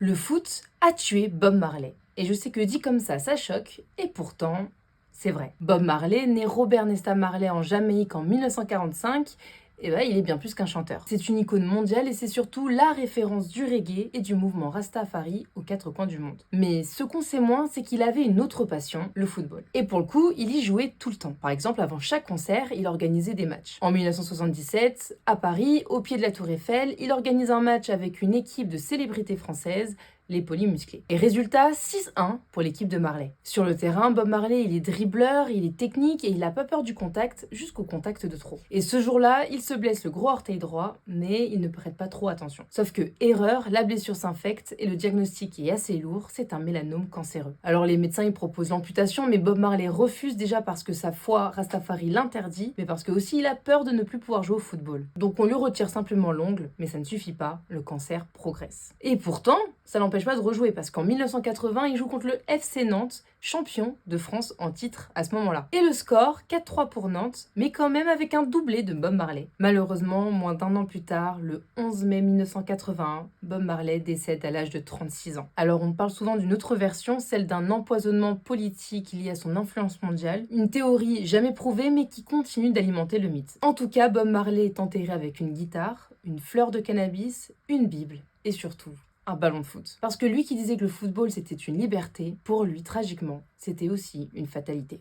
Le foot a tué Bob Marley. Et je sais que dit comme ça choque, et pourtant, c'est vrai. Bob Marley, né Robert Nesta Marley en Jamaïque en 1945, il est bien plus qu'un chanteur. C'est une icône mondiale et c'est surtout la référence du reggae et du mouvement Rastafari aux quatre coins du monde. Mais ce qu'on sait moins, c'est qu'il avait une autre passion, le football. Et pour le coup, il y jouait tout le temps. Par exemple, avant chaque concert, il organisait des matchs. En 1977, à Paris, au pied de la Tour Eiffel, il organise un match avec une équipe de célébrités françaises, les polymusclés. Et résultat, 6-1 pour l'équipe de Marley. Sur le terrain, Bob Marley, il est dribbleur, il est technique et il n'a pas peur du contact, jusqu'au contact de trop. Et ce jour-là, il se blesse le gros orteil droit, mais il ne prête pas trop attention. Sauf que, erreur, la blessure s'infecte et le diagnostic est assez lourd, c'est un mélanome cancéreux. Alors les médecins, ils proposent l'amputation, mais Bob Marley refuse déjà parce que sa foi Rastafari l'interdit, mais parce que aussi il a peur de ne plus pouvoir jouer au football. Donc on lui retire simplement l'ongle, mais ça ne suffit pas, le cancer progresse. Et pourtant, ça l'empêche pas de rejouer parce qu'en 1980, il joue contre le FC Nantes, champion de France en titre à ce moment-là. Et le score, 4-3 pour Nantes, mais quand même avec un doublé de Bob Marley. Malheureusement, moins d'un an plus tard, le 11 mai 1981, Bob Marley décède à l'âge de 36 ans. Alors on parle souvent d'une autre version, celle d'un empoisonnement politique lié à son influence mondiale, une théorie jamais prouvée mais qui continue d'alimenter le mythe. En tout cas, Bob Marley est enterré avec une guitare, une fleur de cannabis, une Bible et surtout un ballon de foot. Parce que lui qui disait que le football c'était une liberté, pour lui, tragiquement, c'était aussi une fatalité.